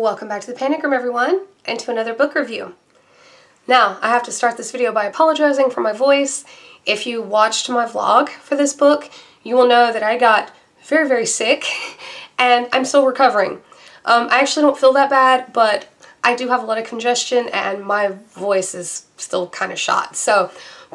Welcome back to the Panic Room, everyone, and to another book review. Now, I have to start this video by apologizing for my voice. If you watched my vlog for this book, you will know that I got very, very sick, and I'm still recovering. I actually don't feel that bad, but I do have a lot of congestion, and my voice is still kind of shot.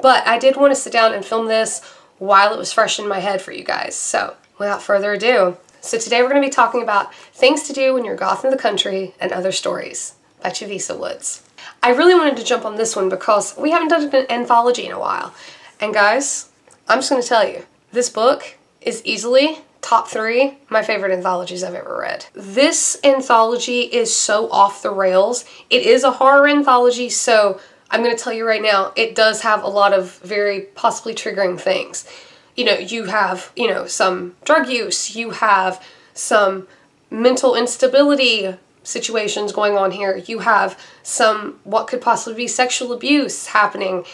But I did want to sit down and film this while it was fresh in my head for you guys. So, without further ado, so today we're going to be talking about Things to Do When You're Goth in the Country and Other Stories by Chavisa Woods. I really wanted to jump on this one because we haven't done an anthology in a while. And guys, I'm just going to tell you, this book is easily top 3 my favorite anthologies I've ever read. This anthology is so off the rails. It is a horror anthology, so I'm going to tell you right now, it does have a lot of very possibly triggering things. You have, some drug use, you have some mental instability situations going on here, you have some what could possibly be sexual abuse happening,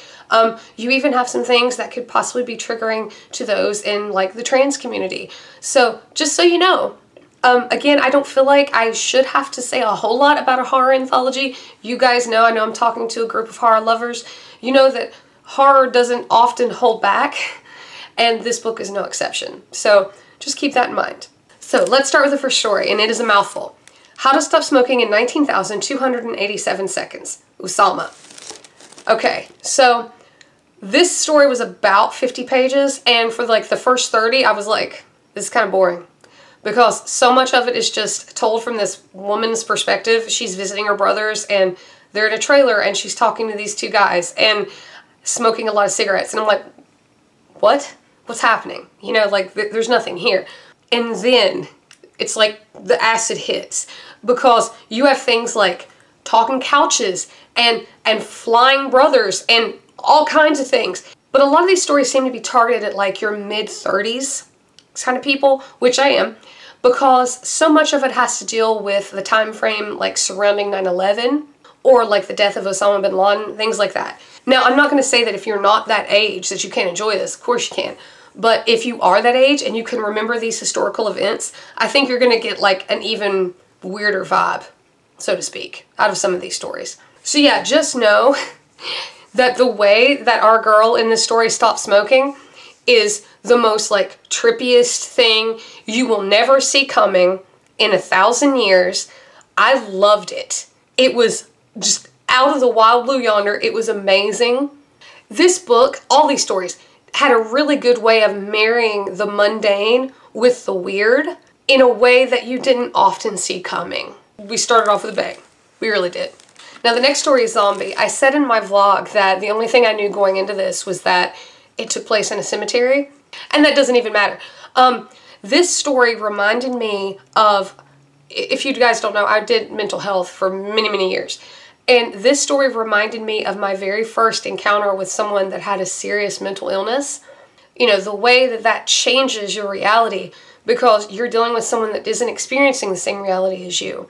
you even have some things that could possibly be triggering to those in like the trans community. So just so you know, again, I don't feel like I should have to say a whole lot about a horror anthology. You guys know, I know I'm talking to a group of horror lovers. You know that horror doesn't often hold back, and this book is no exception. So just keep that in mind. So let's start with the first story, and it is a mouthful. How to Stop Smoking in 19,287 Seconds. Usama. Okay, so this story was about 50 pages, and for like the first 30, I was like, this is kind of boring. Because so much of it is just told from this woman's perspective. She's visiting her brothers, and they're in a trailer, and she's talking to these two guys, and smoking a lot of cigarettes. And I'm like, what? What's happening? There's nothing here. And then it's like the acid hits, because you have things like talking couches and flying brothers and all kinds of things. But a lot of these stories seem to be targeted at like your mid-30s kind of people, which I am, because so much of it has to deal with the time frame like surrounding 9/11 or like the death of Osama bin Laden, things like that. Now, I'm not going to say that if you're not that age that you can't enjoy this. Of course you can. But if you are that age and you can remember these historical events, I think you're going to get like an even weirder vibe, so to speak, out of some of these stories. So yeah, just know that the way that our girl in this story stopped smoking is the most like trippiest thing you will never see coming in 1,000 years. I loved it. It was just out of the wild blue yonder. It was amazing. This book, all these stories, had a really good way of marrying the mundane with the weird in a way that you didn't often see coming. We started off with a bang. We really did. Now the next story is Zombie. I said in my vlog that the only thing I knew going into this was that it took place in a cemetery, and that doesn't even matter. This story reminded me of, if you guys don't know, I did mental health for many, many years. And this story reminded me of my very first encounter with someone that had a serious mental illness. The way that that changes your reality because you're dealing with someone that isn't experiencing the same reality as you.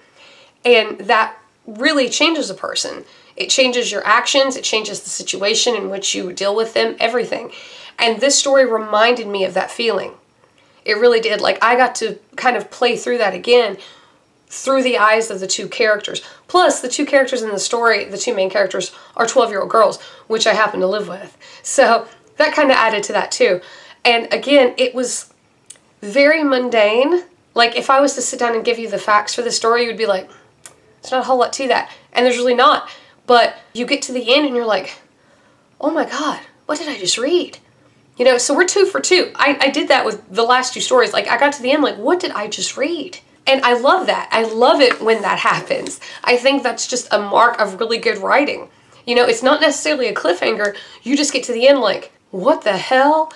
And that really changes a person. It changes your actions, it changes the situation in which you deal with them, everything. And this story reminded me of that feeling. It really did. Like, I got to kind of play through that again through the eyes of the two characters. Plus, the two characters in the story, the two main characters, are 12-year-old girls, which I happen to live with. So that kind of added to that too. And again, it was very mundane. Like, if I was to sit down and give you the facts for the story, you would be like, there's not a whole lot to that. And there's really not. But you get to the end and you're like, oh my God, what did I just read? So we're 2 for 2. I did that with the last 2 stories. Like, I got to the end like, what did I just read? And I love that. I love it when that happens. I think that's just a mark of really good writing. It's not necessarily a cliffhanger. You just get to the end like, what the hell?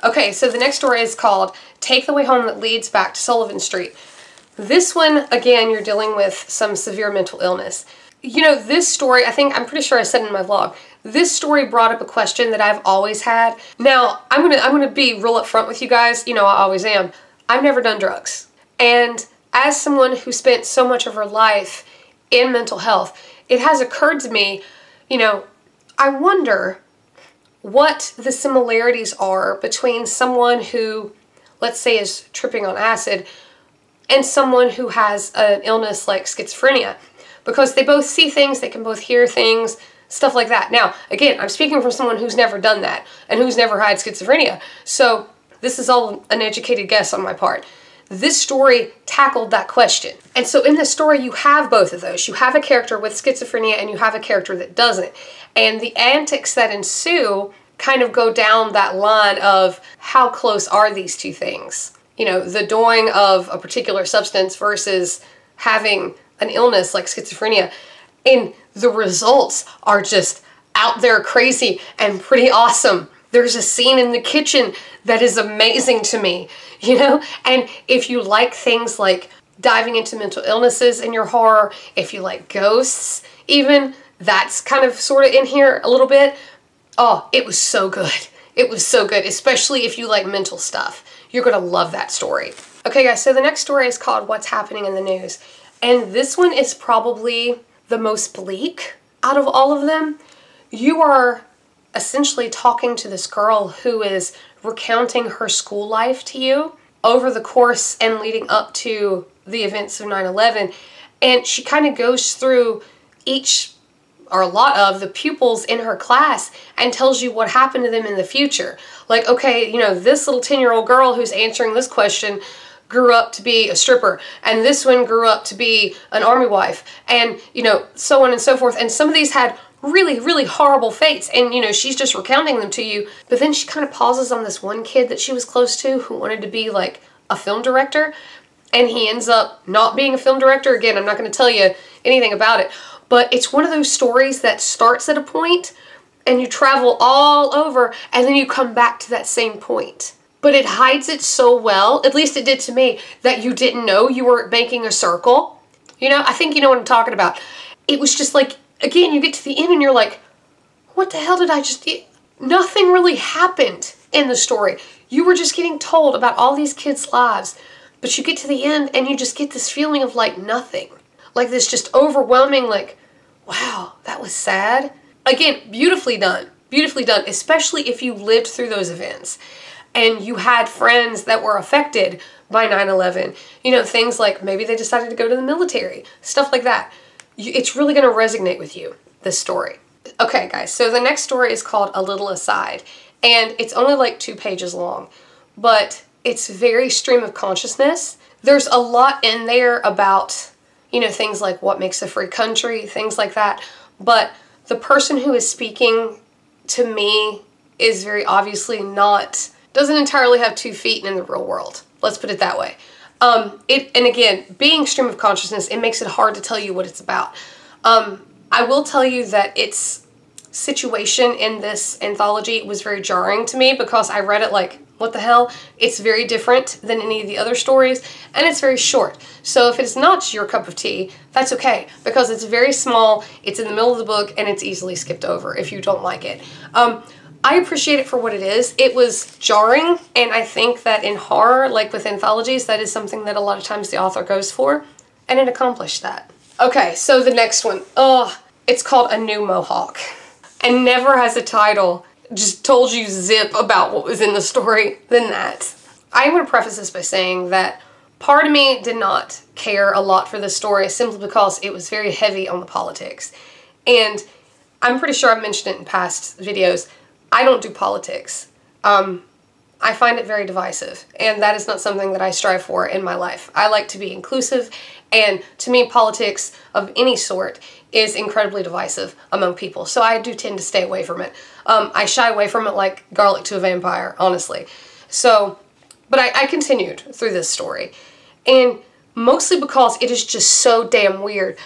Okay, so the next story is called Take the Way Home That Leads Back to Sullivan Street. This one, again, you're dealing with some severe mental illness. This story, I'm pretty sure I said in my vlog, this story brought up a question that I've always had. Now, I'm gonna be real upfront with you guys. I always am. I've never done drugs. And as someone who spent so much of her life in mental health, it has occurred to me, I wonder what the similarities are between someone who, let's say, is tripping on acid and someone who has an illness like schizophrenia, because they both see things, they can both hear things, stuff like that. Now, again, I'm speaking from someone who's never done that and who's never had schizophrenia, so this is all an educated guess on my part. This story tackled that question. And so in this story, you have both of those. You have a character with schizophrenia and you have a character that doesn't. And the antics that ensue kind of go down that line of how close are these two things? You know, the doing of a particular substance versus having an illness like schizophrenia. And the results are just out there crazy and pretty awesome. There's a scene in the kitchen that is amazing to me, you know? And if you like things like diving into mental illnesses in your horror, if you like ghosts even, that's kind of sort of in here a little bit. Oh, it was so good. It was so good, especially if you like mental stuff. You're gonna love that story. Okay guys, so the next story is called What's Happening in the News. And this one is probably the most bleak out of all of them. You are essentially talking to this girl who is recounting her school life to you over the course and leading up to the events of 9/11. And she kind of goes through each, or a lot of, the pupils in her class and tells you what happened to them in the future. Like, okay, you know, this little 10-year-old girl who's answering this question grew up to be a stripper, and this one grew up to be an army wife, and, you know, so on and so forth. And some of these had really, really horrible fates, and, you know, she's just recounting them to you. But then she kind of pauses on this one kid that she was close to who wanted to be like a film director, and he ends up not being a film director. Again, I'm not going to tell you anything about it, but it's one of those stories that starts at a point and you travel all over and then you come back to that same point. But it hides it so well, at least it did to me, that you didn't know you were making a circle. You know, I think you know what I'm talking about. It was just like, again, you get to the end and you're like, what the hell did I just do? Nothing really happened in the story. You were just getting told about all these kids' lives, but you get to the end and you just get this feeling of like nothing. Like this just overwhelming, like, wow, that was sad. Again, beautifully done, especially if you lived through those events and you had friends that were affected by 9/11. You know, things like maybe they decided to go to the military, stuff like that. It's really going to resonate with you, this story. Okay, guys, so the next story is called A Little Aside, and it's only like 2 pages long, but it's very stream of consciousness. There's a lot in there about, you know, things like what makes a free country, things like that, but the person who is speaking to me is very obviously doesn't entirely have 2 feet in the real world. Let's put it that way. And again, being stream of consciousness, it makes it hard to tell you what it's about. I will tell you that its situation in this anthology was very jarring to me because I read it like, what the hell? It's very different than any of the other stories, and it's very short. So if it's not your cup of tea, that's okay, because it's very small, it's in the middle of the book, and it's easily skipped over if you don't like it. I appreciate it for what it is. It was jarring, and I think that in horror, like with anthologies, that is something that a lot of times the author goes for, and it accomplished that. Okay, so the next one. It's called A New Mohawk, and never has a title just told you zip about what was in the story than that. I'm going to preface this by saying that part of me did not care a lot for this story simply because it was very heavy on the politics. And I'm pretty sure I've mentioned it in past videos. I don't do politics. I find it very divisive, and that is not something that I strive for in my life. I like to be inclusive, and to me, politics of any sort is incredibly divisive among people, so I do tend to stay away from it. I shy away from it like garlic to a vampire, honestly. So, but I continued through this story, and mostly because it is just so damn weird.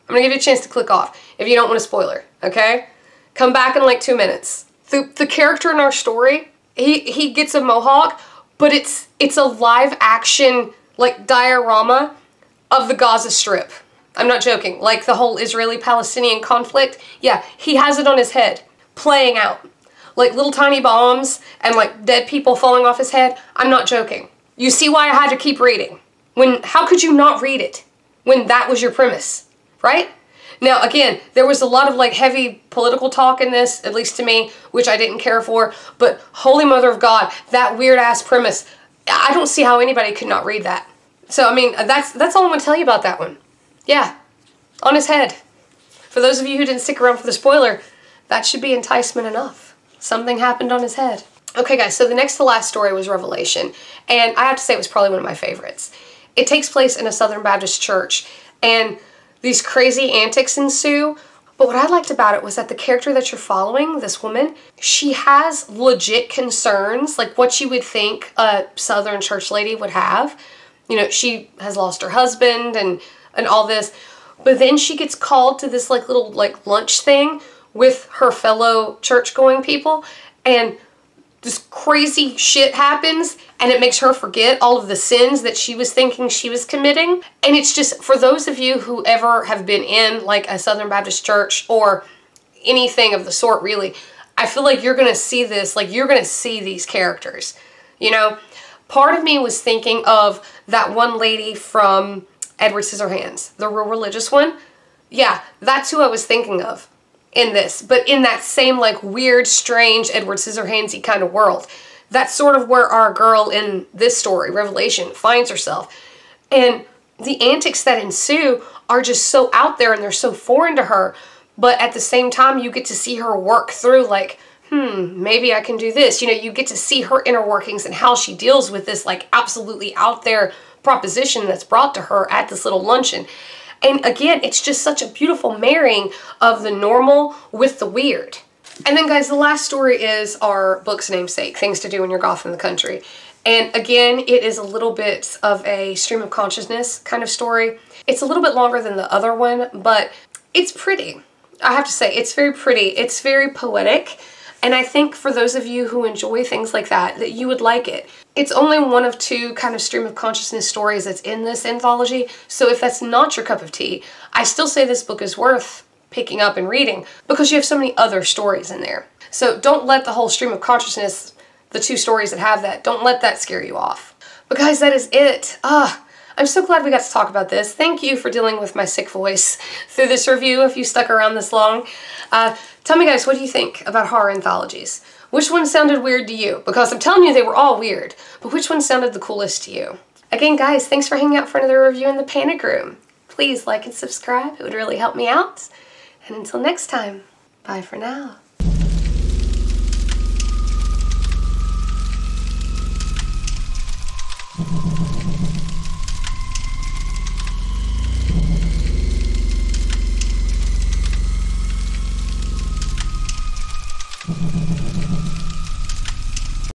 I'm gonna give you a chance to click off if you don't want a spoiler, okay? Come back in like 2 minutes. The character in our story, he gets a mohawk, but it's a live action like diorama of the Gaza Strip. I'm not joking. Like the whole Israeli-Palestinian conflict. Yeah, he has it on his head, playing out. Like little tiny bombs and like dead people falling off his head. I'm not joking. You see why I had to keep reading. How could you not read it when that was your premise, right? Now, again, there was a lot of like heavy political talk in this, at least to me, which I didn't care for, but holy mother of God, that weird ass premise, I don't see how anybody could not read that. So, I mean, that's all I'm going to tell you about that one. Yeah, on his head. For those of you who didn't stick around for the spoiler, that should be enticement enough. Something happened on his head. Okay guys, so the next to last story was Revelation, and I have to say it was probably one of my favorites. It takes place in a Southern Baptist church, and these crazy antics ensue. But what I liked about it was that the character that you're following, this woman, she has legit concerns, like what you would think a Southern church lady would have. You know, she has lost her husband and all this, but then she gets called to this like little like lunch thing with her fellow church-going people, and this crazy shit happens, and it makes her forget all of the sins that she was thinking she was committing. And it's just, for those of you who ever have been in like a Southern Baptist church or anything of the sort really, I feel like you're gonna see this, like you're gonna see these characters, you know? Part of me was thinking of that one lady from Edward Scissorhands, the real religious one. Yeah, that's who I was thinking of in this, but in that same like weird, strange Edward Scissorhands-y kind of world. That's sort of where our girl in this story, Revelation, finds herself. And the antics that ensue are just so out there and they're so foreign to her, but at the same time you get to see her work through like, maybe I can do this. You know, you get to see her inner workings and how she deals with this like absolutely out there proposition that's brought to her at this little luncheon. And again, it's just such a beautiful marrying of the normal with the weird. And then guys, the last story is our book's namesake, Things to Do When You're Goth in the Country. And again, it is a little bit of a stream of consciousness kind of story. It's a little bit longer than the other one, but it's pretty. I have to say, it's very pretty. It's very poetic. And I think for those of you who enjoy things like that, that you would like it. It's only one of two kind of stream of consciousness stories that's in this anthology, so if that's not your cup of tea, I still say this book is worth picking up and reading because you have so many other stories in there. So don't let the whole stream of consciousness, the two stories that have that, don't let that scare you off. But guys, that is it. I'm so glad we got to talk about this. Thank you for dealing with my sick voice through this review if you stuck around this long. Tell me guys, what do you think about horror anthologies? Which one sounded weird to you? Because I'm telling you they were all weird, but which one sounded the coolest to you? Again guys, thanks for hanging out for another review in the Panic Room. Please like and subscribe, it would really help me out. And until next time, bye for now.